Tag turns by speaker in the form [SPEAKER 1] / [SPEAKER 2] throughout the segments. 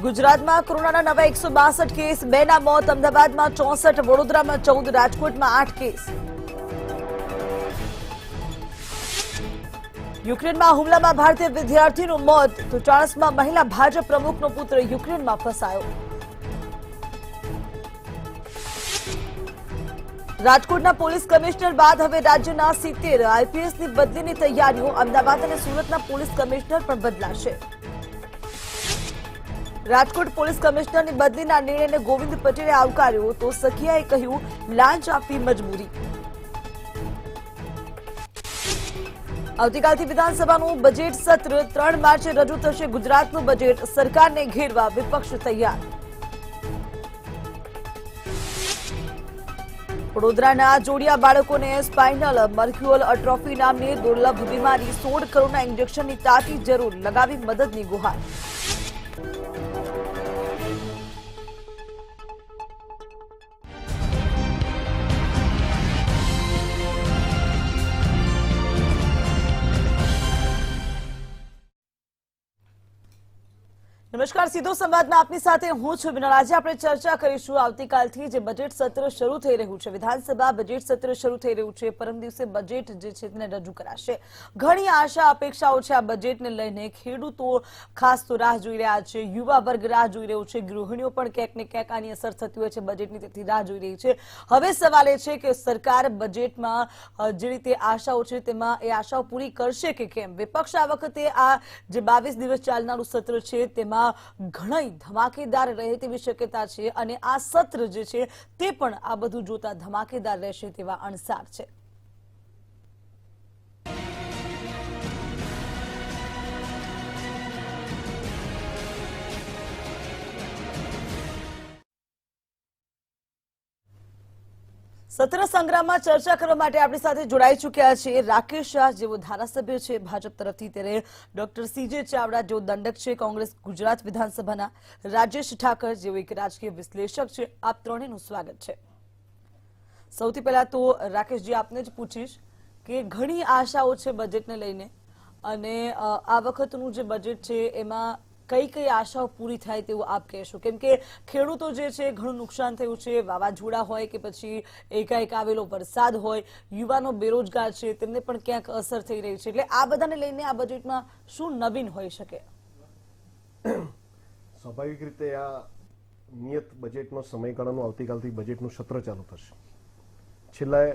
[SPEAKER 1] ગુજરાતમાં કોરોનાના નવા 162 કેસ, 2ના મોત. અમદાવાદમાં 64, વડોદરામાં 14, રાજકોટમાં 8 કેસ. યુક્રેનમાં હુમલામાં ભારતીય વિદ્યાર્થીનું મોત. તો ચાણસ્મા મહિલા ભાજપ પ્રમુખનો પુત્ર યુક્રેનમાં ફસાયો. રાજકોટના પોલીસ કમિશનર બાદ હવે રાજ્યના 70 આઈપીએસની બદલીની તૈયારીઓ. અમદાવાદ અને સુરતના પોલીસ કમિશનર પણ બદલાશે. રાજકોટ પોલીસ કમિશનરની બદલીના નિર્ણયને ગોવિંદ પટેલે આવકાર્યો. તો સખિયાએ કહ્યું, લાંચ આપવી મજબૂરી. આવતીકાલથી વિધાનસભાનું બજેટ સત્ર. 3 માર્ચે રજૂ થશે ગુજરાતનું બજેટ. સરકારને ઘેરવા વિપક્ષ તૈયાર. વડોદરાના જોડિયા બાળકોને સ્પાઇનલ મર્ક્યુઅલ એટ્રોફી નામની દુર્લભ બીમારી. 16 કરોડના ઇન્જેક્શનની તાતી જરૂર. લગાવી મદદની ગુહાર. નમસ્કાર, સીધો સંવાદમાં આપની સાથે હું છું વિનળ. આજે આપણે ચર્ચા કરીશું આવતીકાલથી જે બજેટ સત્ર શરૂ થઈ રહ્યું છે. વિધાનસભા બજેટ સત્ર શરૂ થઈ રહ્યું છે. પરમ દિવસે બજેટ જે છે તેને રજૂ કરાશે. ઘણી આશા અપેક્ષાઓ છે આ બજેટને લઈને. ખેડૂતો ખાસ તો રાહ જોઈ રહ્યા છે, યુવા વર્ગ રાહ જોઈ રહ્યો છે, ગૃહિણીઓ પણ ક્યાંક ને ક્યાંક આની અસર થતી હોય છે બજેટની, તેથી રાહ જોઈ રહી છે. હવે સવાલ એ છે કે સરકાર બજેટમાં જે રીતે આશાઓ છે તેમાં એ આશાઓ પૂરી કરશે કે કેમ. વિપક્ષ આ વખતે આ જે 22 દિવસ ચાલનારું સત્ર છે તેમાં ઘણી ધમાકેદાર રહે તેવી શક્યતા છે અને આ સત્ર જે છે તે પણ આ બધું જોતા ધમાકેદાર રહેશે તેવા અણસાર છે. સત્ર સંગ્રામમાં ચર્ચા કરવા માટે આપણી સાથે જોડાઈ ચૂક્યા છે રાકેશ શાહ જેવો ધારાસભ્ય છે ભાજપ તરફથી, ત્યારે ડોક્ટર સીજે ચાવડા જેવો દંડક છે કોંગ્રેસ ગુજરાત વિધાનસભાના, રાજેશ ઠાકર જેવો એક રાજકીય વિશ્લેષક છે. આપ ત્રણેયનું સ્વાગત છે. સૌથી પહેલા તો રાકેશજી આપને જ પૂછીશ કે ઘણી આશાઓ છે બજેટને લઈને અને આ વખતનું જે બજેટ છે એમાં કઈ કઈ આશાઓ પૂરી થાય તેવું આપ કહેશો? કેમ કે ખેડૂતો જે છે ઘણું નુકસાન થયું છે, વાવાઝોડા હોય કે પછી એકાએક આવેલો વરસાદ હોય, યુવાનો બેરોજગાર છે તેમને પણ ક્યાંક અસર થઈ રહી છે, એટલે આ બધાને લઈને આ બજેટમાં શું નવીન હોઈ શકે?
[SPEAKER 2] સ્વાભાવિક રીતે આ નિયત બજેટનો સમયગાળાનું આવતીકાલથી બજેટનું સત્ર ચાલુ થશે. છેલ્લા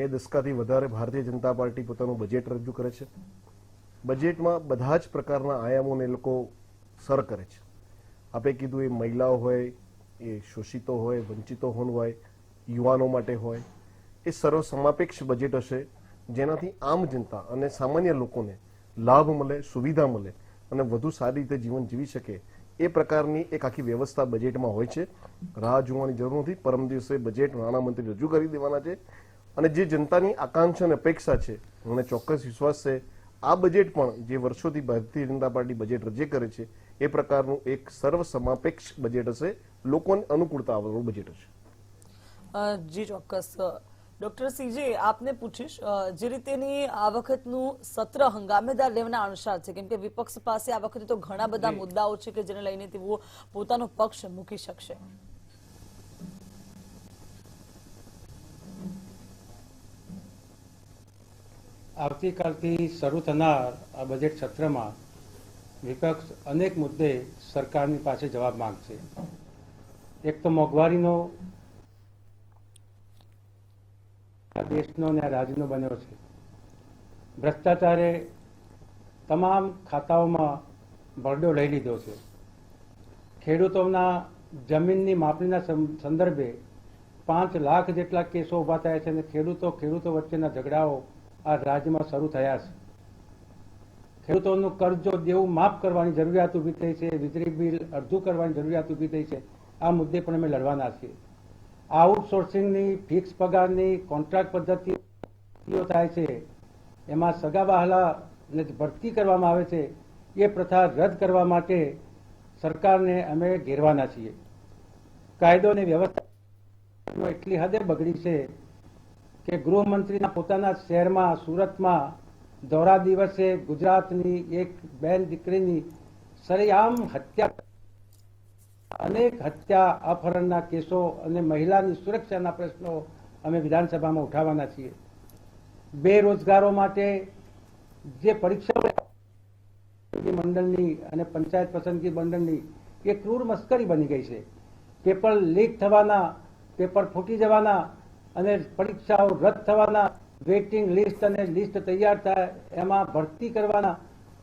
[SPEAKER 2] 2 દશકાથી વધારે ભારતીય જનતા પાર્ટી પોતાનું બજેટ રજૂ કરે છે. બજેટમાં બધા જ પ્રકારના આયામોને લોકો સર કરે છે. આપે કીધું એ મહિલાઓ હોય, એ શોષિતો હોય, વંચિતો હોય, યુવાનો માટે હોય, એ સર્વસમાપેક્ષ બજેટ હશે જેનાથી આમ જનતા અને સામાન્ય લોકોને લાભ મળે, સુવિધા મળે અને વધુ સારી રીતે જીવન જીવી શકે એ પ્રકારની એક આખી વ્યવસ્થા બજેટમાં હોય છે. રાહ જોવાની જરૂર નથી. પરમ દિવસે બજેટ નાણામંત્રી રજૂ કરી દેવાના છે અને જે જનતાની આકાંક્ષા અને અપેક્ષા છે, મને ચોક્કસ વિશ્વાસ છે આ બજેટ પણ જે વર્ષોથી ભારતીય જનતા પાર્ટી બજેટ રજૂ કરે છે એ પ્રકારનું એક સર્વસમાપેક્ષ બજેટ હશે, લોકોને અનુકૂળતા આવવાનું બજેટ હશે.
[SPEAKER 1] જી ચોક્કસ. ડોક્ટર સીજે આપને પૂછીશ, જે રીતેની આ વખતનું સત્ર હંગામેદાર રહેવાના અણસાર છે, કેમ કે વિપક્ષ પાસે આ વખતે તો ઘણા બધા મુદ્દાઓ છે કે જેને લઈને તેઓ પોતાનો પક્ષ મૂકી શકશે.
[SPEAKER 3] આવતીકાલથી શરૂ થનાર આ બજેટ સત્રમાં વિપક્ષ અનેક મુદ્દે સરકારની પાસે જવાબ માંગશે. એક તો મોંઘવારીનો દેશનો અને રાજ્યનો બન્યો છે. ભ્રષ્ટાચારે તમામ ખાતાઓમાં ભરડો લઈ લીધો છે. ખેડૂતોના જમીનની માપણીના સંદર્ભે 5 લાખ જેટલા કેસો ઉભા થયા છે અને ખેડૂતો વચ્ચેના ઝઘડાઓ આ રાજ્યમાં શરૂ થયા છે. ખેડૂતોનું કર્જ દેવું માફ કરવાની જરૂરિયાત ઊભી થઈ છે. વીજળી બિલ અડધું કરવાની જરૂરિયાત ઊભી થઈ છે. આ મુદ્દે પણ અમે લડવાના છીએ. આઉટસોર્સિંગની, ફિક્સ પગારની, કોન્ટ્રાક્ટ પદ્ધતિઓ થાય છે, એમાં સગા વહાલાને ભરતી કરવામાં આવે છે, એ પ્રથા રદ કરવા માટે સરકારને અમે ઘેરવાના છીએ. કાયદો અને વ્યવસ્થા એટલી હદે બગડી છે કે ગૃહમંત્રીના પોતાના શહેરમાં સુરતમાં દોરા દિવસે ગુજરાતની એક બેન દીકરીની સરેઆમ હત્યા અનેક હત્યા અપહરણના કેસો અને મહિલાની સુરક્ષાના પ્રશ્નો અમે વિધાનસભામાં ઉઠાવવાના છીએ. બેરોજગારો માટે જે પરીક્ષાઓ મંડળની અને પંચાયત પસંદગી મંડળની એ ક્રૂર મસ્કરી બની ગઈ છે. પેપર લીક થવાના, પેપર ફૂટી જવાના અને પરીક્ષાઓ રદ થવાના, વેઇટિંગ લિસ્ટ અને લિસ્ટ તૈયાર થાય એમાં ભરતી કરવાના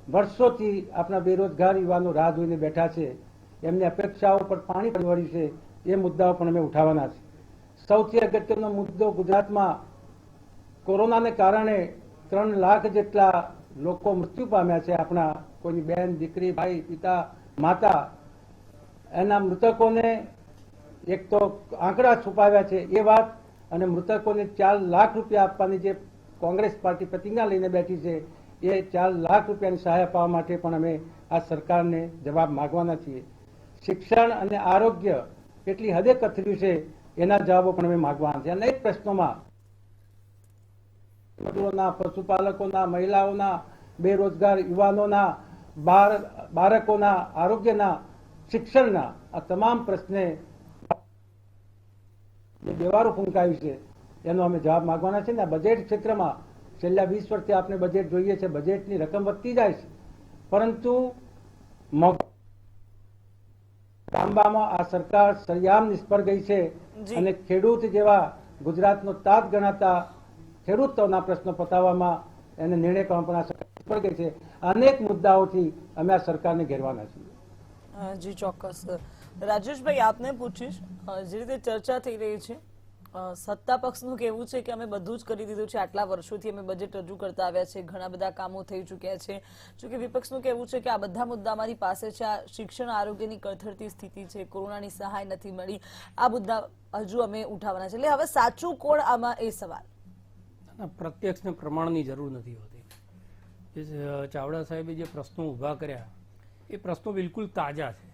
[SPEAKER 3] વર્ષોથી આપણા બેરોજગાર યુવાનો રાહ જોઈને બેઠા છે. એમની અપેક્ષાઓ પર પાણી ફરી વળ્યું છે. એ મુદ્દાઓ પણ અમે ઉઠાવવાના છે. સૌથી અગત્યનો મુદ્દો, ગુજરાતમાં કોરોનાને કારણે 3 લાખ જેટલા લોકો મૃત્યુ પામ્યા છે. આપણા કોઈની બેન, દીકરી, ભાઈ, પિતા, માતા, એના મૃતકોને એક તો આંકડા છુપાવ્યા છે એ વાત, અને મૃતકોને 4 લાખ રૂપિયા આપવાની જે કોંગ્રેસ પાર્ટી પ્રતિજ્ઞા લઈને બેઠી છે એ 4 લાખ રૂપિયાની સહાય આપવા માટે પણ અમે આ સરકારને જવાબ માંગવાના છીએ. શિક્ષણ અને આરોગ્ય કેટલી હદે કથળ્યું છે એના જવાબો પણ અમે માંગવાના છે. અનેક પ્રશ્નોમાં મજૂરોના, પશુપાલકોના, મહિલાઓના, બેરોજગાર યુવાનોના, બાળકોના આરોગ્યના, શિક્ષણના આ તમામ પ્રશ્ને જે બેવારું ફૂંકાયું છે એનો અમે જવાબ માંગવાના છે. ને આ બજેટ ક્ષેત્રમાં છેલ્લા 20 વર્ષથી આપણે બજેટ જોઈએ છે, બજેટની રકમ વધતી જાય છે, પરંતુ તાંબામાં આ સરકાર સરેઆમ નિષ્ફળ ગઈ છે.
[SPEAKER 1] જી.
[SPEAKER 3] અને ખેડૂત જેવા ગુજરાતનો તાત ગણાતા ખેડૂતોના પ્રશ્નો પતાવવામાં એને નિર્ણય કરવામાં પણ આ સરકાર નિષ્ફળ ગઈ છે. અનેક મુદ્દાઓથી અમે આ સરકારને ઘેરવાના છીએ.
[SPEAKER 1] જી ચોક્કસ. રાજેશભાઈ, આપને પૂછીશ, જે રીતે ચર્ચા થઈ રહી છે, સત્તા પક્ષનું કહેવું છે કે અમે બધું જ કરી દીધું છે, આટલા વર્ષોથી અમે બજેટ રજૂ કરતા આવ્યા છે, ઘણા બધા કામો થઈ ચૂક્યા છે. જોકે વિપક્ષનું કહેવું છે કે આ બધા મુદ્દા અમારી પાસે છે, આ શિક્ષણ આરોગ્યની કથળતી સ્થિતિ છે, કોરોનાની સહાય નથી મળી, આ મુદ્દા હજુ અમે ઉઠાવવાના છે. એટલે હવે સાચું કોણ આમાં, એ સવાલ.
[SPEAKER 4] પ્રત્યક્ષ ને પ્રમાણની જરૂર નથી હોતી. જે ચાવડા સાહેબે જે પ્રશ્નો ઊભા કર્યા એ પ્રશ્નો બિલકુલ તાજા છે.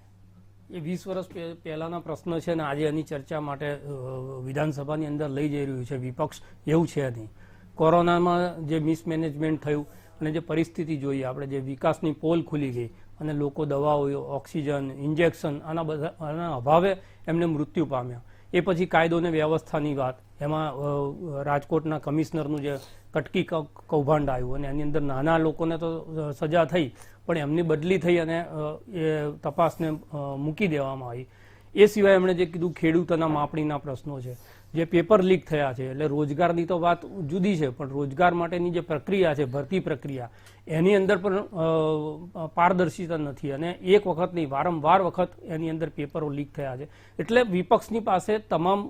[SPEAKER 4] એ 20 વર્ષ પહેલાના પ્રશ્ન છે ને આજે એની ચર્ચા માટે વિધાનસભાની અંદર લઈ જઈ રહ્યું છે વિપક્ષ, એવું છે નહીં. કોરોનામાં જે મિસમેનેજમેન્ટ થયું અને જે પરિસ્થિતિ જોઈએ આપણે, જે વિકાસની પોલ ખુલી ગઈ અને લોકો દવાઓ, ઓક્સિજન, ઇન્જેક્શન આના અભાવે એમને મૃત્યુ પામ્યા. એ પછી કાયદો અને વ્યવસ્થાની વાત, એમાં રાજકોટના કમિશનરનું જે કટકી કૌભાંડ આવ્યું અને એની અંદર નાના લોકોને તો સજા થઈ પણ એમની બદલી થઈ અને એ તપાસને મૂકી દેવામાં આવી. એ સિવાય એમણે જે કીધું ખેડૂતોના માપણીના પ્રશ્નો છે, જે પેપર લીક થયા છે, એટલે રોજગારની તો વાત જુદી છે પણ રોજગાર માટેની જે પ્રક્રિયા છે, ભરતી પ્રક્રિયા, એની અંદર પણ પારદર્શિતા નથી અને એક વખત નહીં, વારંવાર વખત એની અંદર પેપરો લીક થયા છે. એટલે વિપક્ષની પાસે તમામ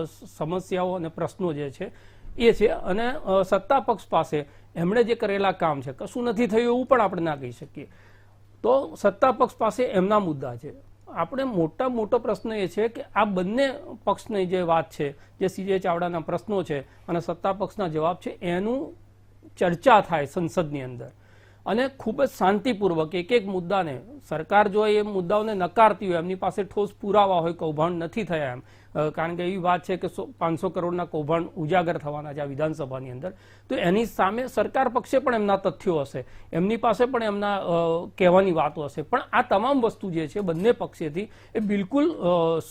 [SPEAKER 4] સમસ્યાઓ અને પ્રશ્નો જે છે એ છે અને સત્તા પક્ષ પાસે એમણે જે કરેલા કામ છે કશું નથી થયું એવું પણ આપણે ના કહી શકીએ. તો સત્તા પક્ષ પાસે એમના મુદ્દા છે. આપણે મોટો પ્રશ્ન એ છે કે આ બંને પક્ષની જે વાત છે, જે સીજે ચાવડાના પ્રશ્નો છે અને સત્તા પક્ષના જવાબ છે, એનું ચર્ચા થાય સંસદની અંદર અને ખૂબ જ શાંતિપૂર્વક એક મુદ્દાને, સરકાર જો એ મુદ્દાઓને નકારતી હોય, એમની પાસે ઠોસ પુરાવા હોય, કૌભાંડ નથી થયા એમ, કારણ કે એવી વાત છે કે 500 કરોડના કૌભાંડ ઉજાગર થવાના છે આ વિધાનસભાની અંદર, તો એની સામે સરકાર પક્ષે પણ એમના તથ્યો હશે, એમની પાસે પણ એમના કહેવાની વાતો હશે. પણ આ તમામ વસ્તુ જે છે બંને પક્ષેથી એ બિલકુલ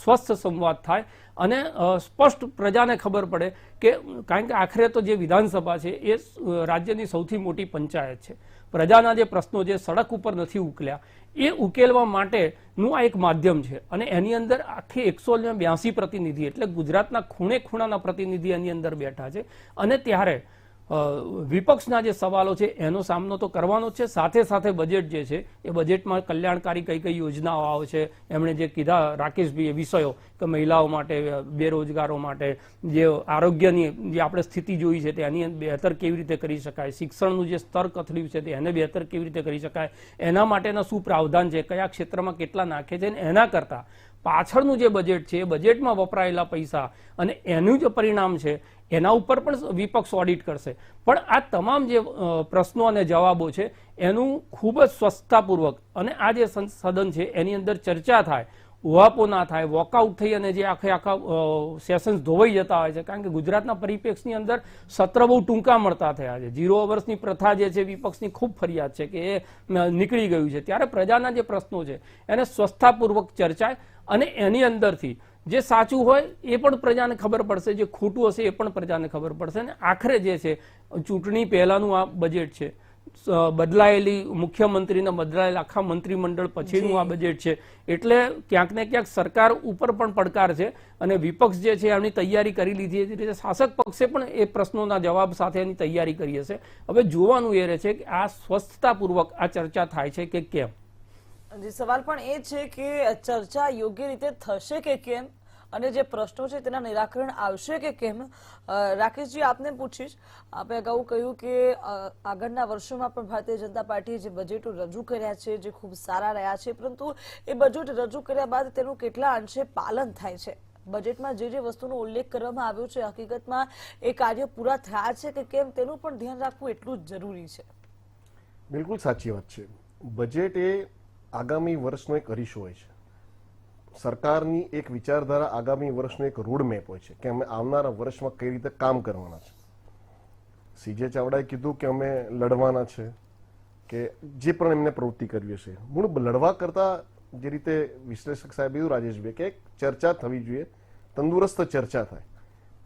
[SPEAKER 4] સ્વસ્થ સંવાદ થાય અને સ્પષ્ટ પ્રજાને ખબર પડે કે, કારણ કે આખરે તો જે વિધાનસભા છે એ રાજ્યની સૌથી મોટી પંચાયત છે. પ્રજાના જે પ્રશ્નો જે સડક ઉપર નથી ઉકેલ્યા એ ઉકેલવા માટેનું આ એક માધ્યમ છે અને એની અંદર આખી 182 પ્રતિનિધિ, એટલે ગુજરાતના ખૂણે ખૂણાના પ્રતિનિધિ એની અંદર બેઠા છે અને ત્યારે વિપક્ષના જે સવાલો છે એનો સામનો તો કરવાનો છે. સાથે સાથે બજેટ જે છે એ બજેટમાં કલ્યાણકારી કઈ કઈ યોજનાઓ આવે છે, એમણે જે કીધા રાકેશભાઈએ વિષયો કે મહિલાઓ માટે, બેરોજગારો માટે, જે આરોગ્યની જે આપણે સ્થિતિ જોઈ છે તેની બહેતર કેવી રીતે કરી શકાય, શિક્ષણનું જે સ્તર કથળ્યું છે તે એને બહેતર કેવી રીતે કરી શકાય, એના માટેના શું પ્રાવધાન છે, કયા ક્ષેત્રમાં કેટલા નાખે છે, અને એના કરતાં પાછળનું જે બજેટ છે એ બજેટમાં વપરાયેલા પૈસા અને એનું જે પરિણામ છે એના ઉપર પણ વિપક્ષ ઓડિટ કરશે. પણ આ તમામ જે પ્રશ્નો અને જવાબો છે એનું ખૂબ જ સ્વચ્છતાપૂર્વક અને આ જે સદન છે એની અંદર ચર્ચા થાય, ઉહાપો ના થાય, વોકઆઉટ થઈ અને જે આખા સેશન્સ ધોવાઈ જતા હોય છે. કારણ કે ગુજરાતના પરિપ્રેક્ષની અંદર સત્ર બહુ ટૂંકા મળતા થયા છે. 0 ઓવર્સની પ્રથા જે છે વિપક્ષની ખૂબ ફરિયાદ છે કે એ નીકળી ગયું છે. ત્યારે પ્રજાના જે પ્રશ્નો છે એને સ્વસ્થતાપૂર્વક ચર્ચાય અને એની અંદરથી જે સાચું હોય એ પણ પ્રજાને ખબર પડશે, જે ખોટું હશે એ પણ પ્રજાને ખબર પડશે. અને આખરે જે છે ચૂંટણી પહેલાનું આ બજેટ છે, બદલાયેલી મુખ્યમંત્રીને બદલાયેલા આખા મંત્રીમંડળ પછીનું આ બજેટ છે. એટલે ક્યાંક ને ક્યાંક સરકાર ઉપર પણ પડકાર છે અને વિપક્ષ જે છે એમની તૈયારી કરી લીધી. એ રીતે શાસક પક્ષે પણ એ પ્રશ્નોના જવાબ સાથે એની તૈયારી કરી હશે. હવે જોવાનું એ રહે છે કે આ સ્વસ્થતાપૂર્વક આ ચર્ચા થાય છે કે કેમ.
[SPEAKER 1] જી, સવાલ પણ એ છે કે ચર્ચા યોગ્ય રીતે થશે કે કેમ અને જે પ્રશ્નો છે તેના નિરાકરણ આવશે કે કેમ. રાકેશજી, આપને પૂછીશ, આપે અગાઉ કહ્યું કે આગળના વર્ષોમાં પણ ભારતીય જનતા પાર્ટીએ જે બજેટો રજૂ કર્યા છે જે ખૂબ સારા રહ્યા છે, પરંતુ એ બજેટ રજૂ કર્યા બાદ તેનું કેટલા અંશે પાલન થાય છે? બજેટમાં જે વસ્તુનો ઉલ્લેખ કરવામાં આવ્યો છે હકીકતમાં એ કાર્ય પૂરા થયા છે કે કેમ તેનું પણ ધ્યાન રાખવું એટલું જ જરૂરી છે.
[SPEAKER 2] બિલકુલ સાચી વાત છે. બજેટ એ આગામી વર્ષનો એક અરીસો હોય છે. સરકારની એક વિચારધારા આગામી વર્ષનો એક રોડ મેપ હોય છે કે અમે આવનારા વર્ષમાં કઈ રીતે કામ કરવાના છે. સીજે ચાવડાએ કીધું કે અમે લડવાના છે, કે જે પણ એમને પ્રવૃત્તિ કરવી છે. મૂળ લડવા કરતા જે રીતે વિશ્લેષક સાહેબ એવું રાજેશભાઈ કે એક ચર્ચા થવી જોઈએ, તંદુરસ્ત ચર્ચા થાય.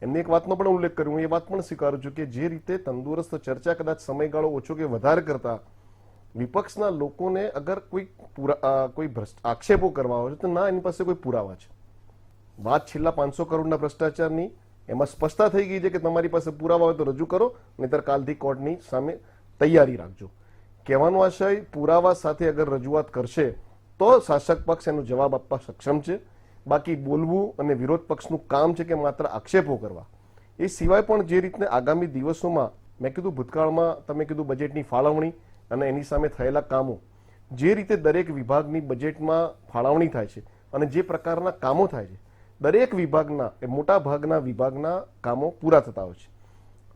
[SPEAKER 2] એમને એક વાતનો પણ ઉલ્લેખ કર્યો, હું એ વાત પણ સ્વીકારું છું કે જે રીતે તંદુરસ્ત ચર્ચા કદાચ સમયગાળો ઓછો કે વધારે કરતા વિપક્ષના લોકોને અગર કોઈ આક્ષેપો કરવા હોય તો ના એની પાસે કોઈ પુરાવા છે. વાત છેલ્લા 500 કરોડના ભ્રષ્ટાચારની, એમાં સ્પષ્ટતા થઈ ગઈ છે કે તમારી પાસે પુરાવા હોય તો રજૂ કરો, નહીતર કાલથી કોર્ટની સામે તૈયારી રાખજો. કહેવાનો આશય, પુરાવા સાથે અગર રજૂઆત કરશે તો શાસક પક્ષ એનો જવાબ આપવા સક્ષમ છે. બાકી બોલવું અને વિરોધ પક્ષનું કામ છે કે માત્ર આક્ષેપો કરવા. એ સિવાય પણ જે રીતે આગામી દિવસોમાં મેં કીધું, ભૂતકાળમાં તમે કીધું બજેટની ફાળવણી અને એની સામે થયેલા કામો, જે રીતે દરેક વિભાગની બજેટમાં ફાળવણી થાય છે અને જે પ્રકારના કામો થાય છે, દરેક વિભાગના મોટા ભાગના વિભાગના કામો પૂરા થતા હોય છે.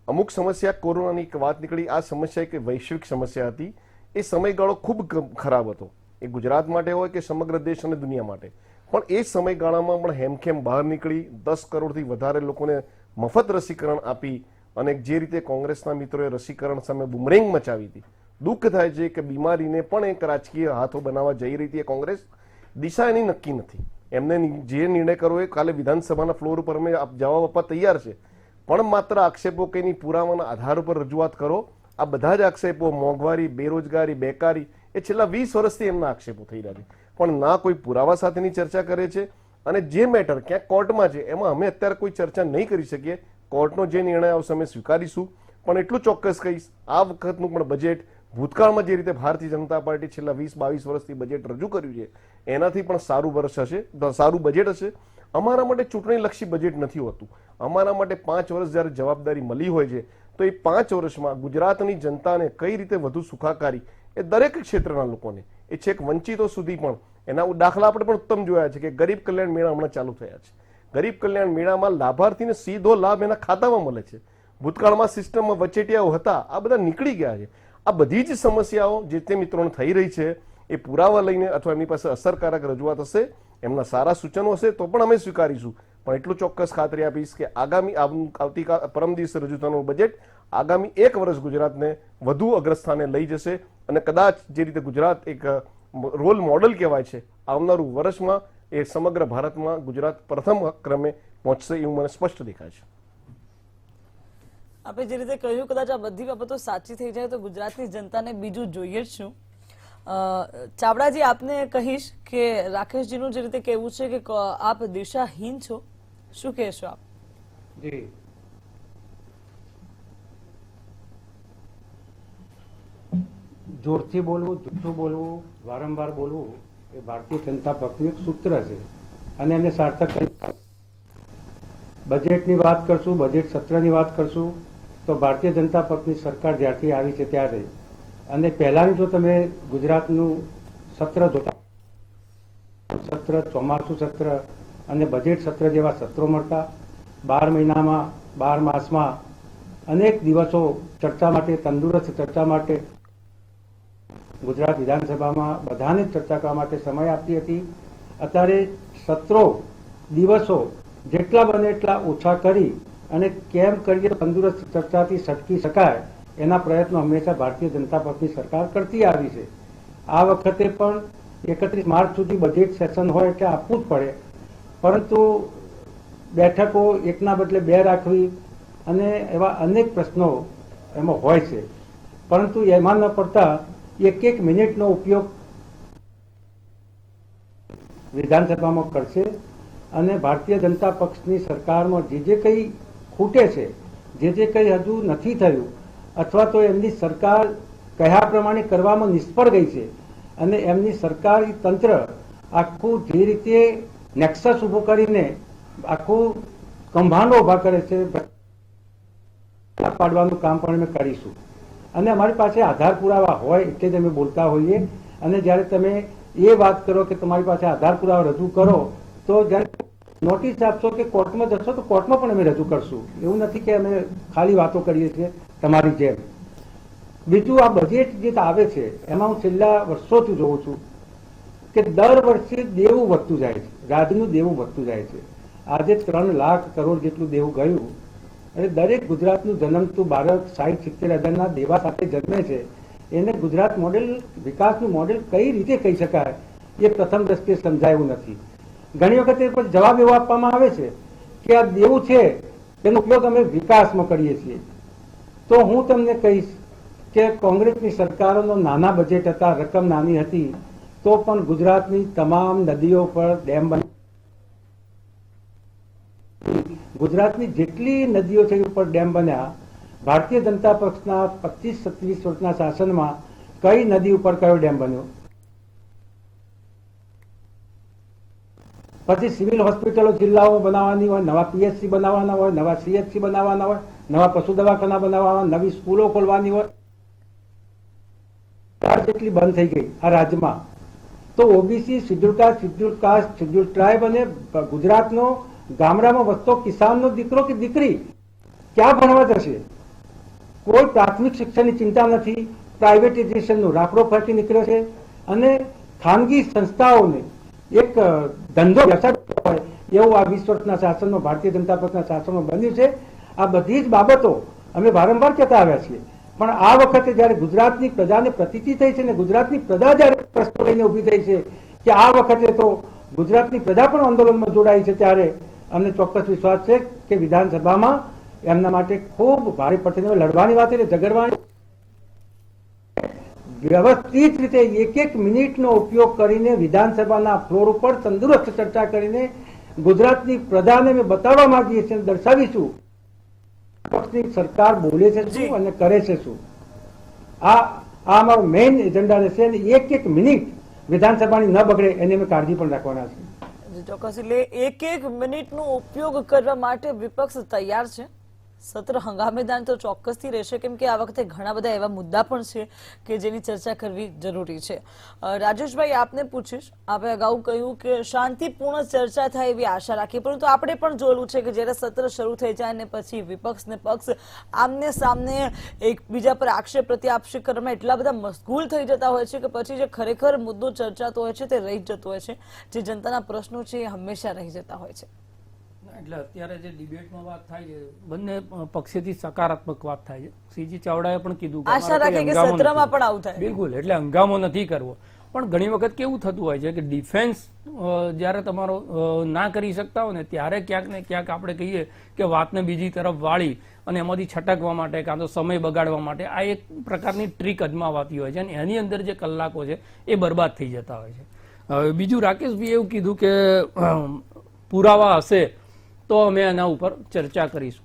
[SPEAKER 2] અમુક સમસ્યા, કોરોનાની એક વાત નીકળી, આ સમસ્યા એક વૈશ્વિક સમસ્યા હતી. એ સમયગાળો ખૂબ ખરાબ હતો, એ ગુજરાત માટે હોય કે સમગ્ર દેશ અને દુનિયા માટે. પણ એ સમયગાળામાં પણ હેમખેમ બહાર નીકળી, 10 કરોડથી વધારે લોકોને મફત રસીકરણ આપી અને જે રીતે કોંગ્રેસના મિત્રોએ રસીકરણ સામે બુમરેંગ મચાવી હતી. દુઃખ થાય છે કે બીમારીને પણ એક રાજકીય હાથો બનાવવા જઈ રહી હતી કોંગ્રેસ. દિશા એની નક્કી નથી. એમને જે નિર્ણય કરવો એ કાલે વિધાનસભાના ફ્લોર ઉપર અમે જવાબ આપવા તૈયાર છે, પણ માત્ર આક્ષેપો કે એની પુરાવાના આધાર ઉપર રજૂઆત કરો. આ બધા જ આક્ષેપો, મોંઘવારી, બેરોજગારી, બેકારી, એ છેલ્લા 20 વર્ષથી એમના આક્ષેપો થઈ રહ્યા છે, પણ ના કોઈ પુરાવા સાથેની ચર્ચા કરે છે. અને જે મેટર ક્યાંક કોર્ટમાં છે એમાં અમે અત્યારે કોઈ ચર્ચા નહીં કરી શકીએ. કોર્ટનો જે નિર્ણય આવશે અમે સ્વીકારીશું. પણ એટલું ચોક્કસ કહીશ, આ વખતનું પણ બજેટ ભૂતકાળમાં જે રીતે ભારતીય જનતા પાર્ટી છેલ્લા 20-22 વર્ષથી બજેટ રજૂ કર્યું છે એનાથી પણ સારું વર્ષ હશે, સારું બજેટ હશે. અમારા માટે ચૂંટણીલક્ષી બજેટ નથી હોતું. અમારા માટે 5 વર્ષ જ્યારે જવાબદારી મળી હોય છે તો એ 5 વર્ષમાં ગુજરાતની જનતાને કઈ રીતે વધુ સુખાકારી, એ દરેક ક્ષેત્રના લોકોને, એ છેક વંચિતો સુધી પણ એના દાખલા આપણે પણ ઉત્તમ જોયા છે કે ગરીબ કલ્યાણ મેળા હમણાં ચાલુ થયા છે. ગરીબ કલ્યાણ મેળામાં લાભાર્થીને સીધો લાભ એના ખાતામાં મળે છે. ભૂતકાળમાં સિસ્ટમમાં વચેટિયાઓ હતા, આ બધા નીકળી ગયા છે. આ બધી જ સમસ્યાઓ જે તે મિત્રોને થઈ રહી છે એ પુરાવા લઈને અથવા એમની પાસે અસરકારક રજૂઆત હશે, એમના સારા સૂચનો હશે તો પણ અમે સ્વીકારીશું. પણ એટલું ચોક્કસ ખાતરી આપીશ કે આવતીકાલ પરમ દિવસે રજૂ થવાનું બજેટ આગામી 1 વર્ષ ગુજરાતને વધુ અગ્રસ્થાને લઈ જશે અને કદાચ જે રીતે ગુજરાત એક રોલ મોડલ કહેવાય છે, આવનારું વર્ષમાં એ સમગ્ર ભારતમાં ગુજરાત પ્રથમ ક્રમે પહોંચશે એવું મને સ્પષ્ટ દેખાય છે.
[SPEAKER 1] આપણે જે રીતે કહ્યું, કદાચ આ બધી બાબતો સાચી થઈ જાય તો ગુજરાતની જનતાને બીજું જોઈએ જ શું. ચાવડાજી, આપને કહીશ કે રાકેશજીનું જે રીતે કહેવું છે કે આપ દિશાહીન છો, શું કહેશો આપ?
[SPEAKER 3] જી, જોરથી બોલવું, જૂઠું બોલવું, વારંવાર બોલવું એ ભારતીય જનતા પક્ષનું એક સૂત્ર છે અને એને સાર્થક કરી. બજેટની વાત કરશું, બજેટ સત્રની વાત કરશું તો ભારતીય જનતા પક્ષની સરકાર જ્યારથી આવી છે ત્યારે, અને પહેલાનું જો તમે ગુજરાતનું સત્ર જોતા, સત્ર, ચોમાસું સત્ર અને બજેટ સત્ર જેવા સત્રો મળતા. 12 મહિનામાં, 12 માસમાં અનેક દિવસો ચર્ચા માટે, તંદુરસ્ત ચર્ચા માટે ગુજરાત વિધાનસભામાં બધાને ચર્ચા કરવા માટે સમય આપતી હતી અત્યારે સત્રો દિવસો જેટલા બને એટલા ઓછા કરી અને કેમ કરીએ તંદુરસ્ત ચર્ચાથી છટકી શકાય એના પ્રયત્નો હંમેશા ભારતીય જનતા પક્ષની સરકાર કરતી આવી છે. આ વખતે પણ 31 માર્ચ સુધી બજેટ સેશન હોય એટલે આપવું જ પડે, પરંતુ બેઠકો એકના બદલે 2 રાખવી અને એવા અનેક પ્રશ્નો એમાં હોય છે, પરંતુ એમાં ન પડતા 1 મિનિટનો ઉપયોગ વિધાનસભામાં કરશે અને ભારતીય જનતા પક્ષની સરકારમાં જે કંઈ ખૂટે છે, જે કંઈ હજુ નથી થયું અથવા તો એમની સરકાર કહ્યા પ્રમાણે કરવામાં નિષ્ફળ ગઈ છે અને એમની સરકારી તંત્ર આખું જે રીતે નેક્સસ ઉભું કરીને આખું કૌભાંડો ઉભા કરે છે પાડવાનું કામ પણ અમે કરીશું. અને અમારી પાસે આધાર પુરાવા હોય એટલે જ અમે બોલતા હોઈએ. અને જ્યારે તમે એ વાત કરો કે તમારી પાસે આધાર પુરાવા રજૂ કરો તો જ્યારે નોટિસ આપશો કે કોર્ટમાં જશો તો કોર્ટમાં પણ અમે રજૂ કરશું. એવું નથી કે અમે ખાલી વાતો કરીએ છીએ તમારી જેમ. બીજું, આ બજેટ જે આવે છે એમાં હું છેલ્લા વર્ષોથી જોઉં છું કે દર વર્ષે દેવું વધતું જાય છે, રાજ્યનું દેવું વધતું જાય છે. આજે 3 લાખ કરોડ જેટલું દેવું ગયું અને દરેક ગુજરાતનું જન્મતું બાળક 60-70 હજારના દેવા સાથે જન્મે છે. એને ગુજરાત મોડેલ, વિકાસનું મોડેલ કઈ રીતે કહી શકાય એ પ્રથમ દ્રષ્ટિએ સમજાયું નથી. ઘણી વખત એ પર જવાબ એવો આપવામાં આવે છે કે આ દેવું છે તેનો ઉપયોગ અમે વિકાસમાં કરીએ છીએ. તો હું તમને કહીશ કે કોંગ્રેસની સરકારોનો નાના બજેટ હતા, રકમ નાની હતી, તો પણ ગુજરાતની તમામ નદીઓ પર ડેમ ગુજરાતની જેટલી નદીઓ છે ઉપર ડેમ બન્યા. ભારતીય જનતા પક્ષના 25-27 વર્ષના શાસનમાં કઈ નદી ઉપર કયો ડેમ બન્યો? પછી સિવિલ હોસ્પિટલો જિલ્લાઓ બનાવવાની હોય, નવા પીએચસી બનાવવાના હોય, નવા સીએચસી બનાવવાના હોય, નવા પશુ દવાખાના બનાવવાના, નવી સ્કૂલો ખોલવાની હોય, જેટલી બંધ થઈ ગઈ આ રાજ્યમાં. તો OBC, schedule cast, schedule tribe અને ગુજરાતનો ગામડામાં વસતો કિસાનનો દીકરો કે દીકરી ક્યાં ભણવા જશે? કોઈ પ્રાથમિક શિક્ષણની ચિંતા નથી. પ્રાઇવેટાઇઝેશનનો રાફડો ફાટી નીકળ્યો છે અને ખાનગી સંસ્થાઓને એક ધંધો વ્યવસાય હોય એવું આ 20 વર્ષના શાસનમાં, ભારતીય જનતા પક્ષના શાસનમાં બન્યું છે. આ બધી જ બાબતો અમે વારંવાર કહેતા આવ્યા છીએ. પણ આ વખતે જયારે ગુજરાતની પ્રજાને પ્રતીતિ થઈ છે ને ગુજરાતની પ્રજા જયારે પ્રશ્નો લઈને ઉભી થઈ છે કે આ વખતે તો ગુજરાતની પ્રજા પણ આંદોલનમાં જોડાઈ છે, ત્યારે અમને ચોક્કસ વિશ્વાસ છે કે વિધાનસભામાં એમના માટે ખૂબ ભારે પડશે. લડવાની વાત એટલે ઝઘડવાની, વ્યવસ્થિત રીતે 1 મિનિટનો ઉપયોગ કરીને વિધાનસભાના ફ્લોર ઉપર તંદુરસ્ત ચર્ચા કરીને ગુજરાતની પ્રજાને અમે બતાવવા માંગીએ છીએ, દર્શાવીશું પક્ષની સરકાર બોલે છે શું અને કરે છે શું. આ અમારો મેઇન એજન્ડા રહેશે અને 1 મિનિટ વિધાનસભાની ન બગડે એની અમે કાળજી પણ રાખવાના છે.
[SPEAKER 1] ચોક્કસ. એટલે 1 મિનિટનો ઉપયોગ કરવા માટે વિપક્ષ તૈયાર છે. સત્ર હંગામેદાર તો ચોક્કસથી રહેશે, કેમ કે આ વખતે ઘણા બધા એવા મુદ્દા પણ છે કે જેની ચર્ચા કરવી જરૂરી છે. રાજેશભાઈ, આપને પૂછીશ. આપણે અગાઉ કહ્યું કે શાંતિપૂર્ણ ચર્ચા થાય એવી આશા રાખીએ, પરંતુ આપણે પણ જોયેલું છે કે જ્યારે સત્ર શરૂ થઈ જાય અને પછી વિપક્ષ ને પક્ષ આમને સામને એકબીજા પર આક્ષેપ પ્રત્યાક્ષેપ કરવામાં એટલા બધા મશગુલ થઈ જતા હોય છે કે પછી જે ખરેખર મુદ્દો ચર્ચાતો હોય છે તે રહી જતો હોય છે. જે જનતાના પ્રશ્નો છે એ હંમેશા રહી જતા હોય છે.
[SPEAKER 4] એટલે અત્યારે જે ડિબેટમાં વાત થાય છે, બંને પક્ષેથી સકારાત્મક વાત થાય છે. સીજી ચાવડાએ પણ કીધું કે
[SPEAKER 1] આશા રાખીએ કે સત્રમાં પણ આવું થાય.
[SPEAKER 4] બિલકુલ, એટલે હંગામો નથી કરવો. પણ ઘણી વખત કેવું થતું હોય છે કે ડિફેન્સ જ્યારે તમારો ના કરી શકતા હોય ને ત્યારે ક્યાંક ને ક્યાંક આપણે કહીએ કે વાતને બીજી તરફ વાળી અને એમાંથી છટકવા માટે કાં તો સમય બગાડવા માટે આ એક પ્રકારની ટ્રીક અજમાવાતી હોય છે અને એની અંદર જે કલાકો છે એ બરબાદ થઈ જતા હોય છે. બીજું, રાકેશભાઈ એવું કીધું કે પુરાવા હશે તો અમે એના ઉપર ચર્ચા કરીશું.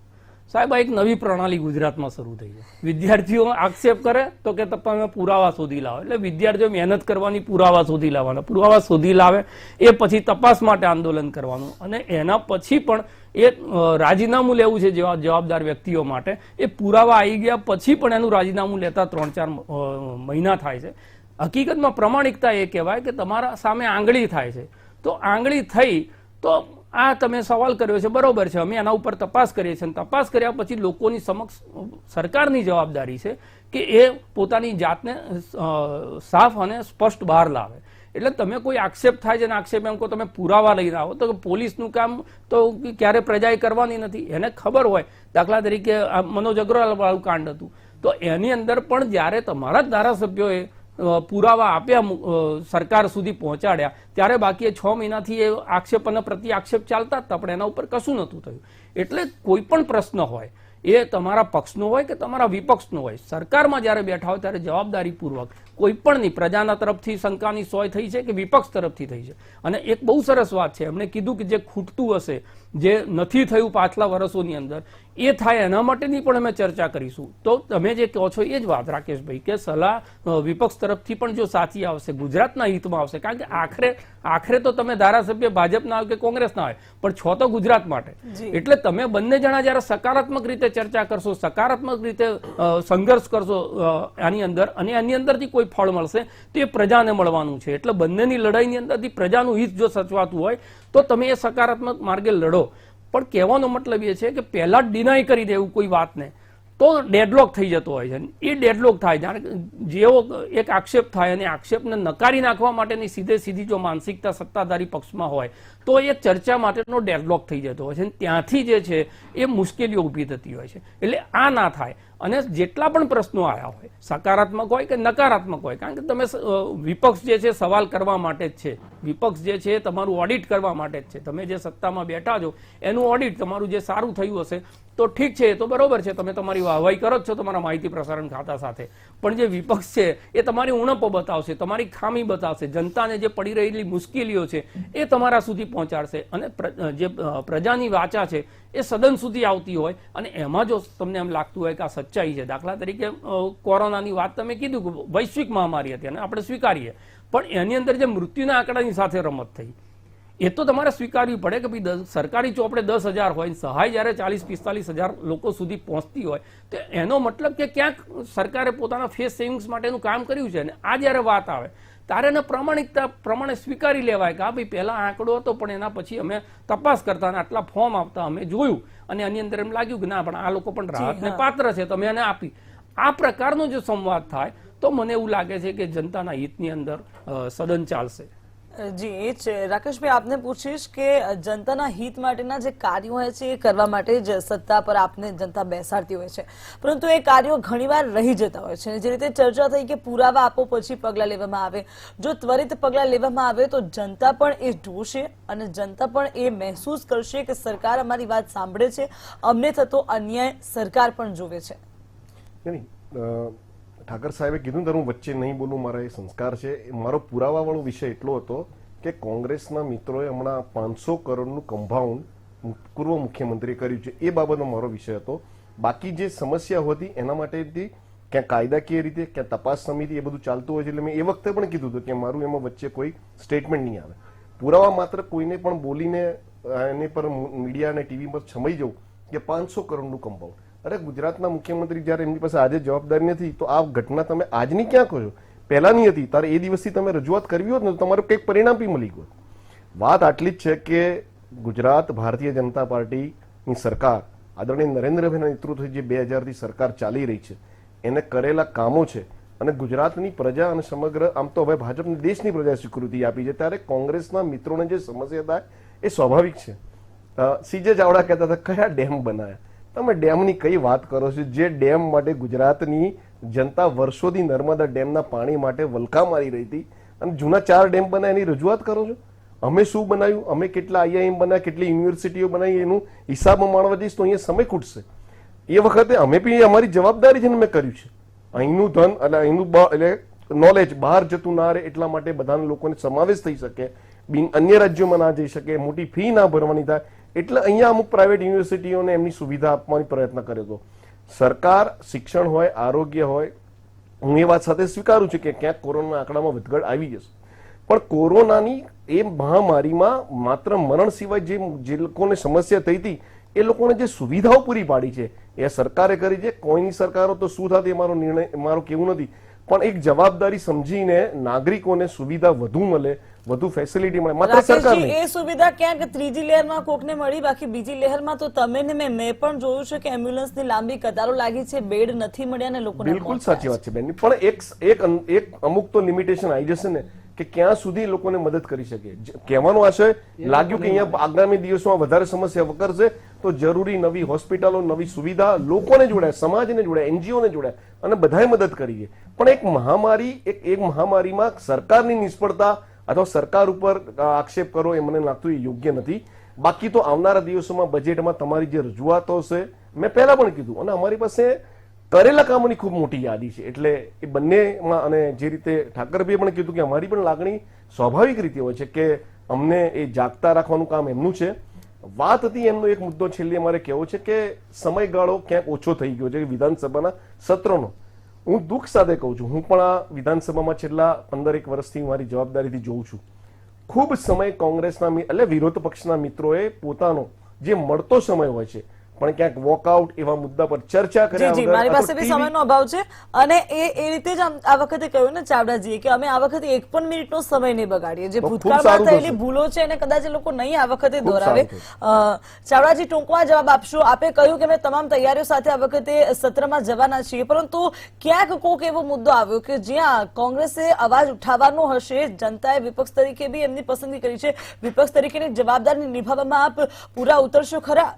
[SPEAKER 4] સાહેબ, આ એક નવી પ્રણાલી ગુજરાતમાં શરૂ થઈ છે. વિદ્યાર્થીઓ આક્ષેપ કરે તો કે તમે પુરાવા શોધી લાવો. એટલે વિદ્યાર્થીઓ મહેનત કરવાની, પુરાવા શોધી લાવવાના. પુરાવા શોધી લાવે એ પછી તપાસ માટે આંદોલન કરવાનું અને એના પછી પણ એ રાજીનામું લેવું છે જવાબદાર વ્યક્તિઓ માટે. એ પુરાવા આવી ગયા પછી પણ એનું રાજીનામું લેતા 3-4 મહિના થાય છે. હકીકતમાં પ્રમાણિકતા એ કહેવાય કે તમારા સામે આંગળી થાય છે. તો આંગળી થઈ તો આ તમે સવાલ કર્યો છે બરોબર છે, અમે એના ઉપર તપાસ કરીએ છીએ. તપાસ કર્યા પછી લોકોની સમક્ષ સરકારની જવાબદારી છે કે એ પોતાની જાતને સાફ અને સ્પષ્ટ બહાર લાવે. એટલે તમે કોઈ આક્ષેપ થાય છે ને આક્ષેપ એમ કહો તમે પુરાવા લઈને આવો, તો પોલીસનું કામ તો ક્યારે પ્રજાએ કરવાની નથી. એને ખબર હોય, દાખલા તરીકે આ મનોજ અગ્રવાલ વાળું કાંડ હતું, તો એની અંદર પણ જ્યારે તમારા જ ધારાસભ્યોએ પુરાવા આપ્યા, સરકાર સુધી પહોંચાડ્યા, ત્યારે બાકી 6 મહિનાથી એ આક્ષેપ અને પ્રતિ આક્ષેપ ચાલતા જ હતા, પણ એના ઉપર કશું નહોતું થયું. એટલે કોઈ પણ પ્રશ્ન હોય એ તમારા પક્ષનો હોય કે તમારા વિપક્ષનો હોય, સરકારમાં જ્યારે બેઠા હોય ત્યારે જવાબદારીપૂર્વક કોઈ પણની પ્રજાના તરફથી શંકાની સોય થઈ છે કે વિપક્ષ તરફથી થઈ છે. અને એક બહુ સરસ વાત છે, એમણે કીધું કે જે ખૂટતું હશે, જે નથી થયું પાછલા વર્ષોની અંદર, એ થાય એના માટેની પણ અમે ચર્ચા કરીશું. તો તમે જે કહો છો એ જ વાત રાકેશભાઈ, કે સલાહ વિપક્ષ તરફથી પણ જો સાચી આવશે, ગુજરાતના હિતમાં આવશે, કારણ કે આખરે તો તમે ધારાસભ્ય ભાજપના હોય કે કોંગ્રેસના હોય, પણ છો તો ગુજરાત માટે. એટલે તમે બંને જણા જયારે સકારાત્મક રીતે ચર્ચા કરશો, સકારાત્મક રીતે સંઘર્ષ કરશો આની અંદર, અને આની અંદરથી કોઈ ફળ મળશે તો એ પ્રજાને મળવાનું છે. એટલે બંનેની લડાઈની અંદરથી પ્રજાનું હિત જો સચવાતું હોય તો તમે એ સકારાત્મક માર્ગે લડો. પણ કહેવાનો મતલબ એ છે કે પહેલા જ ડિનાય કરી દેવું કોઈ વાતને, તો ડેડલોક થઈ જતો હોય છે. એ ડેડલોક થાય, જાણે જેવો એક આક્ષેપ થાય અને આક્ષેપને નકારી નાખવા માટેની સીધી જો માનસિકતા સત્તાધારી પક્ષમાં હોય તો એ ચર્ચા માટેનો ડેડલોક થઈ જતો હોય છે. ત્યાંથી જે છે એ મુશ્કેલીઓ ઊભી થતી હોય છે. એટલે આ ના થાય. અને જેટલા પણ પ્રશ્નો આવ્યા હોય, સકારાત્મક હોય કે નકારાત્મક હોય, કારણ કે તમે વિપક્ષ જે છે સવાલ કરવા માટે જ છે, વિપક્ષ જે છે તમારું ઓડિટ કરવા માટે જ છે. તમે જે સત્તામાં બેઠા છો એનું ઓડિટ, તમારું જે સારું થયું હશે તો ઠીક છે, એ તો બરોબર છે, તમે તમારી વાહવાહી કરો જ છો તમારા માહિતી પ્રસારણ ખાતા સાથે. પણ જે વિપક્ષ છે એ તમારી ઉણપો બતાવશે, તમારી ખામી બતાવશે, જનતાને જે પડી રહેલી મુશ્કેલીઓ છે એ તમારા સુધી પહોંચાડશે. અને જે પ્રજાની વાચા છે એ સદન સુધી આવતી હોય, અને એમાં જો તમને એમ લાગતું હોય કે આ સચ્ચાઈ છે, દાખલા તરીકે કોરોનાની વાત તમે કીધું કે વૈશ્વિક મહામારી હતી અને આપણે સ્વીકારીએ, પણ એની અંદર જે મૃત્યુના આંકડાની સાથે રમત થઈ, એ તો તમારે સ્વીકારવી પડે કે ભાઈ સરકારી ચોપડે 10,000 હોય, સહાય જ્યારે 40-45,000 લોકો સુધી પહોંચતી હોય, તો એનો મતલબ કે ક્યાંક સરકારે પોતાના ફેસ સેવિંગ્સ માટેનું કામ કર્યું છે. અને આ જ્યારે વાત આવે ત્યારે એને પ્રમાણિકતા પ્રમાણે સ્વીકારી લેવાય કે હા ભાઈ પહેલા આંકડો હતો, પણ એના પછી અમે તપાસ કરતા અને આટલા ફોર્મ આપતા અમે જોયું, અને એની અંદર એમ લાગ્યું કે ના, પણ આ લોકો પણ રાહતને પાત્ર છે, તમે એને આપી. આ પ્રકારનો જો સંવાદ થાય તો મને એવું લાગે છે કે જનતાના હિતની અંદર સદન ચાલશે.
[SPEAKER 1] જી, એ છે. રાકેશભાઈ, આપને પૂછીશ કે જનતાના હિત માટેના જે કાર્યો હોય છે એ કરવા માટે જ સત્તા પર આપને જનતા બેસાડતી હોય છે, પરંતુ એ કાર્યો ઘણીવાર રહી જતા હોય છે. જે રીતે ચર્ચા થઈ કે પુરાવા આપો પછી પગલાં લેવામાં આવે, જો ત્વરિત પગલાં લેવામાં આવે તો જનતા પણ એ જોશે અને જનતા પણ એ મહેસૂસ કરશે કે સરકાર અમારી વાત સાંભળે છે, અમને થતો અન્યાય સરકાર પણ જોવે છે.
[SPEAKER 2] ઠાકર સાહેબે કીધું તો હું વચ્ચે નહીં બોલું, મારા એ સંસ્કાર છે. મારો પુરાવા વાળો વિષય એટલો હતો કે કોંગ્રેસના મિત્રોએ હમણાં 500 કરોડનું કમ્પાઉન્ડ પૂર્વ મુખ્યમંત્રીએ કર્યું છે, એ બાબતનો મારો વિષય હતો. બાકી જે સમસ્યા હતી એના માટેથી ક્યાં કાયદાકીય રીતે ક્યાં તપાસ સમિતિ એ બધું ચાલતું હોય છે. એટલે મેં એ વખતે પણ કીધું હતું કે મારું એમાં વચ્ચે કોઈ સ્ટેટમેન્ટ નહીં આવે. પુરાવા માત્ર કોઈને પણ બોલીને એની પર મીડિયા અને ટીવી પર છમાઈ જવું કે 500 કરોડનું કમ્પાઉન્ડ. અરે ગુજરાતના મુખ્યમંત્રી જયારે એમની પાસે આજે જવાબદારી નથી તો આ ઘટના તમે આજની ક્યાં કહો છો, પહેલાની હતી, તારે એ દિવસથી તમે રજૂઆત કરવી હોત ને તો તમારું કંઈક પરિણામ બી મળી ગયું. વાત આટલી જ છે કે ગુજરાત ભારતીય જનતા પાર્ટીની સરકાર આદરણીય નરેન્દ્રભાઈના નેતૃત્વથી જે 2000થી સરકાર ચાલી રહી છે એને કરેલા કામો છે, અને ગુજરાતની પ્રજા અને સમગ્ર આમ તો હવે ભાજપની દેશની પ્રજાએ સ્વીકૃતિ આપી છે, ત્યારે કોંગ્રેસના મિત્રોને જે સમસ્યા થાય એ સ્વાભાવિક છે. સીજે ચાવડા કહેતા હતા કયા ડેમ બનાવ્યા, તમે ડેમની કઈ વાત કરો છો? જે ડેમ માટે ગુજરાતની જનતા વર્ષોથી નર્મદા ડેમના પાણી માટે વલખા મારી રહી હતી, અને જૂના 4 ડેમ બનાવ્યા એની રજૂઆત કરો છો. અમે શું બનાવ્યું, અમે કેટલા આઈઆઈએમ બનાવ્યા, કેટલી યુનિવર્સિટીઓ બનાવી, એનું હિસાબ માણવા જઈશ તો અહીંયા સમય ખૂટશે. એ વખતે અમે બી અમારી જવાબદારી છે ને મેં કર્યું છે. અહીંનું ધન એટલે અહીંનું એટલે નોલેજ બહાર જતું ના રહે એટલા માટે બધા લોકોને સમાવેશ થઈ શકે, અન્ય રાજ્યોમાં ના જઈ શકે, મોટી ફી ના ભરવાની થાય, એટલે અહીંયા અમુક પ્રાઇવેટ યુનિવર્સિટીઓને એમની સુવિધા આપવાનો પ્રયત્ન કર્યો હતો. સરકાર શિક્ષણ હોય, આરોગ્ય હોય, હું એ વાત સાથે સ્વીકારું છું કે ક્યાંક કોરોના આંકડામાં વધઘટ આવી જશે, પણ કોરોનાની એ મહામારીમાં માત્ર મરણ સિવાય જે લોકોને સમસ્યા થઈ હતી એ લોકોને જે સુવિધાઓ પૂરી પાડી છે એ સરકારે કરી છે. કોઈની સરકારો તો શું થાય મારો નિર્ણય મારું કેવું નથી, પણ એક જવાબદારી સમજીને નાગરિકોને સુવિધા વધુ મળે, વધુ ફેસિલિટી મળે. માત્ર સરકાર નહીં,
[SPEAKER 1] એ સુવિધા ક્યાંક ત્રીજી લહેરમાં કોકને મળી, બાકી બીજી લહેરમાં તો તમે ને મેં પણ જોયું છે કે એમ્બ્યુલન્સની લાંબી કતારો લાગી છે, બેડ નથી મળ્યા ને લોકોને.
[SPEAKER 2] બિલકુલ સાચી વાત છે બેન, પણ એક અમુક તો લિમિટેશન આવી જશે ને કે ક્યાં સુધી લોકોને મદદ કરી શકે. કહેવાનો આશય લાગ્યું કે અહીંયા આગામી દિવસોમાં વધારે સમસ્યા વકરશે તો જરૂરી નવી હોસ્પિટલો, નવી સુવિધા, લોકોને જોડાય, સમાજને જોડાય, એનજીઓને જોડાય અને બધાએ મદદ કરીએ. પણ એક મહામારી, એક મહામારીમાં સરકારની નિષ્ફળતા અથવા સરકાર ઉપર આક્ષેપ કરો એ મને લાગતું એ યોગ્ય નથી. બાકી તો આવનારા દિવસોમાં બજેટમાં તમારી જે રજૂઆતો છે, મેં પહેલા પણ કીધું, અને અમારી પાસે કરેલા કામોની ખૂબ મોટી યાદી છે. એટલે એ બંનેમાં, અને જે રીતે ઠાકરભાઈએ પણ કીધું કે અમારી પણ લાગણી સ્વાભાવિક રીતે હોય છે કે અમને એ જાગતા રાખવાનું કામ એમનું છે. વાત હતી એમનો એક મુદ્દો છેલ્લે અમારે કહેવો છે કે સમયગાળો ક્યાંક ઓછો થઈ ગયો છે વિધાનસભાના સત્રનો. હું દુઃખ સાથે કહું છું, હું પણ આ વિધાનસભામાં છેલ્લા 15 વર્ષથી મારી જવાબદારીથી જોઉં છું. ખૂબ સમય કોંગ્રેસના એટલે વિરોધ પક્ષના મિત્રોએ પોતાનો જે મળતો સમય હોય છે પણ ક્યાંક વોકઆઉટ એવા મુદ્દા પર ચર્ચા કર્યા
[SPEAKER 1] જી, મારી પાસે બી સમયનો અભાવ છે અને એ રીતે જ આ વખતે કહ્યું ને ચાવડાજીએ કે અમે આ વખતે 1 પણ મિનિટનો સમય નહીં બગાડીએ. જે ભૂતકાળમાં થયેલી ભૂલો છે એને કદાચ એ લોકો નહીં આ વખતે દોહરાવે. ચાવડાજી, ટૂંકમાં જવાબ આપશો. આપે કહ્યું કે અમે તમામ તૈયારીઓ સાથે આ વખતે સત્રમાં જવાના છીએ, પરંતુ ક્યાંક કોક એવો મુદ્દો આવ્યો કે જ્યાં કોંગ્રેસે અવાજ ઉઠાવવાનો હશે, જનતાએ વિપક્ષ તરીકે બી એમની પસંદગી કરી છે, વિપક્ષ તરીકેની જવાબદારી નિભાવવામાં આપ પૂરા ઉતરશો ખરા?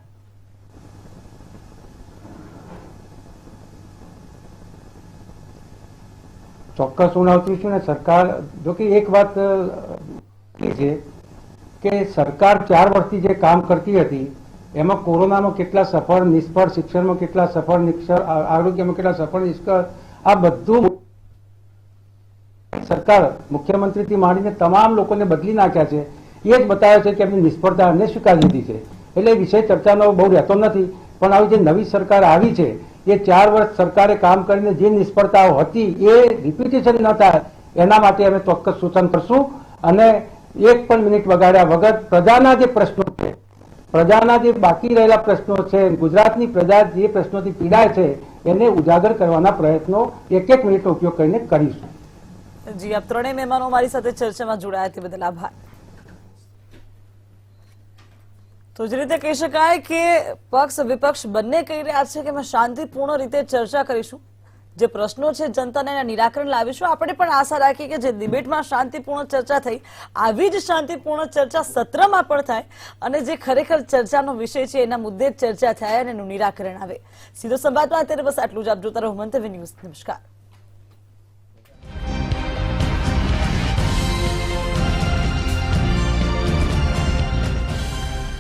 [SPEAKER 3] ચોક્કસ હું આવતીશું ને. સરકાર, જો કે એક વાત એ છે કે સરકાર 4 વર્ષથી જે કામ કરતી હતી એમાં કોરોનામાં કેટલા સફળ નિષ્ફળ, શિક્ષણમાં કેટલા સફળ નિષ્ફળ, આરોગ્યમાં કેટલા સફળ નિષ્ફળ, આ બધું સરકાર મુખ્યમંત્રીથી માંડીને તમામ લોકોને બદલી નાખ્યા છે. એ જ બતાવે છે કે એમની નિષ્ફળતા અમને સ્વીકારી લીધી છે. એટલે વિષય ચર્ચાનો બહુ રહેતો નથી. પણ આવી જે નવી સરકાર આવી છે એ 4 વર્ષ સરકારે કામ કરીને જે નિષ્ફળતાઓ હતી એ રિપીટેશન ન થાય એના માટે અમે ચોક્કસ સૂચન કરશું. અને 1 પણ મિનિટ બગાડ્યા વગર પ્રજાના જે પ્રશ્નો છે, પ્રજાના જે બાકી રહેલા પ્રશ્નો છે, ગુજરાતની પ્રજા જે પ્રશ્નોથી પીડાય છે એને ઉજાગર કરવાના પ્રયત્નો 1 મિનિટનો ઉપયોગ કરીને કરીશું.
[SPEAKER 1] જી, આપ ત્રણેય મહેમાનો મારી સાથે ચર્ચામાં જોડાયા તે બદલ આભાર. તો જે રીતે કહી શકાય કે પક્ષ વિપક્ષ બંને કહી રહ્યા છે કે અમે શાંતિપૂર્ણ રીતે ચર્ચા કરીશું, જે પ્રશ્નો છે જનતાને એના નિરાકરણ લાવીશું. આપણે પણ આશા રાખીએ કે જે ડિબેટમાં શાંતિપૂર્ણ ચર્ચા થઈ, આવી જ શાંતિપૂર્ણ ચર્ચા સત્રમાં પણ થાય અને જે ખરેખર ચર્ચાનો વિષય છે એના મુદ્દે ચર્ચા થાય અને એનું નિરાકરણ આવે. સીધો સંવાદમાં અત્યારે બસ આટલું જ. આપ જોતા રહો મંતવ્ય ન્યૂઝ. નમસ્કાર.